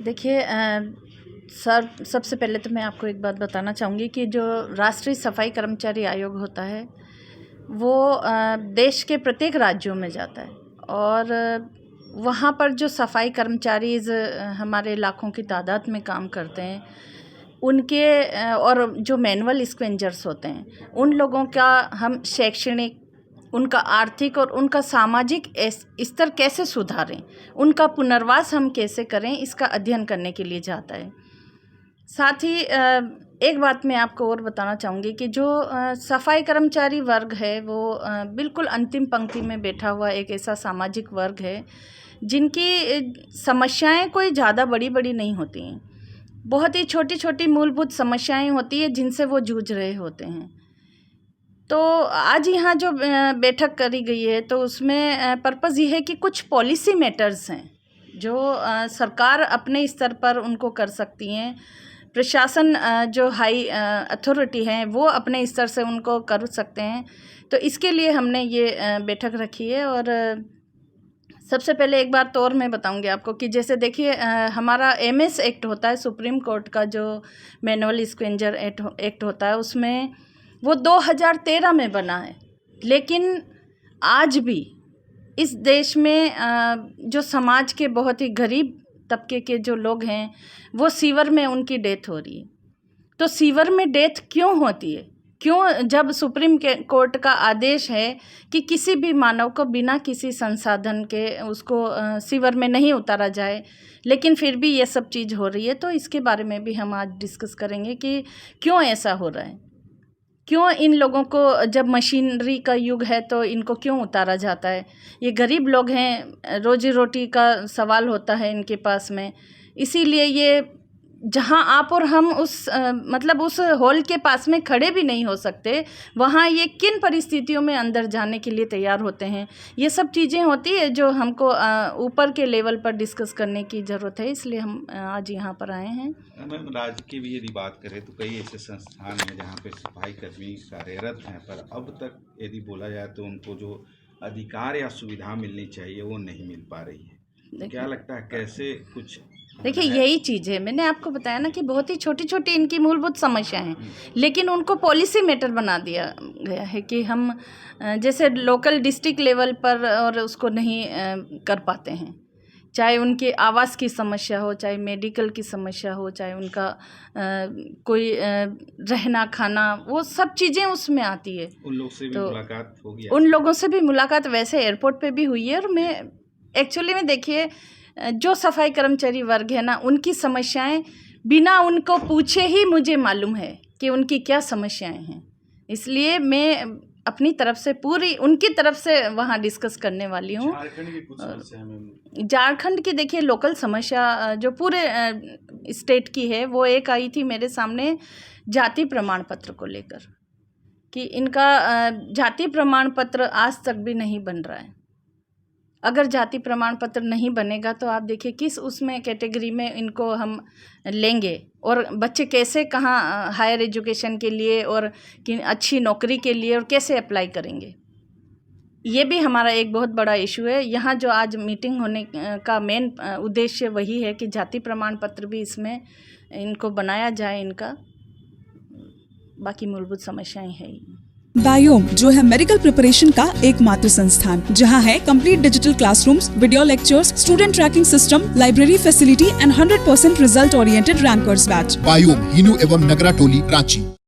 देखिए सर, सबसे पहले तो मैं आपको एक बात बताना चाहूँगी कि जो राष्ट्रीय सफाई कर्मचारी आयोग होता है वो देश के प्रत्येक राज्यों में जाता है और वहाँ पर जो सफाई कर्मचारीज़ हमारे लाखों की तादाद में काम करते हैं उनके और जो मैनुअल स्क्वेंजर्स होते हैं उन लोगों का हम शैक्षणिक, उनका आर्थिक और उनका सामाजिक स्तर कैसे सुधारें, उनका पुनर्वास हम कैसे करें, इसका अध्ययन करने के लिए जाता है। साथ ही एक बात मैं आपको और बताना चाहूँगी कि जो सफाई कर्मचारी वर्ग है वो बिल्कुल अंतिम पंक्ति में बैठा हुआ एक ऐसा सामाजिक वर्ग है जिनकी समस्याएं कोई ज़्यादा बड़ी बड़ी नहीं होती हैं, बहुत ही छोटी छोटी मूलभूत समस्याएं होती है जिनसे वो जूझ रहे होते हैं। तो आज यहाँ जो बैठक करी गई है तो उसमें पर्पज़ ये है कि कुछ पॉलिसी मैटर्स हैं जो सरकार अपने स्तर पर उनको कर सकती हैं, प्रशासन जो हाई अथॉरिटी हैं वो अपने स्तर से उनको कर सकते हैं। तो इसके लिए हमने ये बैठक रखी है। और सबसे पहले एक बार तो और मैं बताऊंगी आपको कि जैसे देखिए हमारा MS एक्ट होता है, सुप्रीम कोर्ट का जो मैनुअल स्क्वेंजर एक्ट होता है, उसमें वो 2013 में बना है, लेकिन आज भी इस देश में जो समाज के बहुत ही गरीब तबके के जो लोग हैं वो सीवर में उनकी डेथ हो रही है। तो सीवर में डेथ क्यों होती है? क्यों, जब सुप्रीम कोर्ट का आदेश है कि किसी भी मानव को बिना किसी संसाधन के उसको सीवर में नहीं उतारा जाए, लेकिन फिर भी ये सब चीज़ हो रही है। तो इसके बारे में भी हम आज डिस्कस करेंगे कि क्यों ऐसा हो रहा है, क्यों इन लोगों को जब मशीनरी का युग है तो इनको क्यों उतारा जाता है। ये गरीब लोग हैं, रोजी रोटी का सवाल होता है इनके पास में, इसीलिए ये जहाँ आप और हम उस हॉल के पास में खड़े भी नहीं हो सकते, वहाँ ये किन परिस्थितियों में अंदर जाने के लिए तैयार होते हैं। ये सब चीज़ें होती है जो हमको ऊपर के लेवल पर डिस्कस करने की ज़रूरत है, इसलिए हम आज यहाँ पर आए हैं। मैम, राज्य की भी यदि बात करें तो कई ऐसे संस्थान हैं जहाँ पे सफाई कर्मी कार्यरत हैं, पर अब तक यदि बोला जाए तो उनको जो अधिकार या सुविधा मिलनी चाहिए वो नहीं मिल पा रही है। क्या लगता है कैसे कुछ? देखिए यही चीज़ है, मैंने आपको बताया ना कि बहुत ही छोटी छोटी इनकी मूलभूत समस्या हैं, लेकिन उनको पॉलिसी मैटर बना दिया गया है कि हम जैसे लोकल डिस्ट्रिक्ट लेवल पर और उसको नहीं कर पाते हैं। चाहे उनके आवास की समस्या हो, चाहे मेडिकल की समस्या हो, चाहे उनका कोई रहना खाना, वो सब चीज़ें उसमें आती है। उन लोग से भी मुलाकात होगी? उन लोगों से भी मुलाकात वैसे एयरपोर्ट पे भी हुई है। और मैं एक्चुअली में देखिए जो सफाई कर्मचारी वर्ग है ना, उनकी समस्याएं बिना उनको पूछे ही मुझे मालूम है कि उनकी क्या समस्याएं हैं, इसलिए मैं अपनी तरफ से पूरी उनकी तरफ से वहाँ डिस्कस करने वाली हूँ। झारखंड की देखिए लोकल समस्या जो पूरे स्टेट की है वो एक आई थी मेरे सामने, जाति प्रमाण पत्र को लेकर, कि इनका जाति प्रमाण पत्र आज तक भी नहीं बन रहा है। अगर जाति प्रमाण पत्र नहीं बनेगा तो आप देखिए किस उसमें कैटेगरी में इनको हम लेंगे और बच्चे कैसे कहाँ हायर एजुकेशन के लिए और कि अच्छी नौकरी के लिए और कैसे अप्लाई करेंगे। ये भी हमारा एक बहुत बड़ा इशू है। यहाँ जो आज मीटिंग होने का मेन उद्देश्य वही है कि जाति प्रमाण पत्र भी इसमें इनको बनाया जाए। इनका बाकी मूलभूत समस्याएं हैं। बायोम जो है मेडिकल प्रिपरेशन का एकमात्र संस्थान जहां है complete digital classrooms, video lectures, student tracking system, library facility and 100% result oriented rankers batch. Biome, Hinoo एवं नगरा टोली, रांची।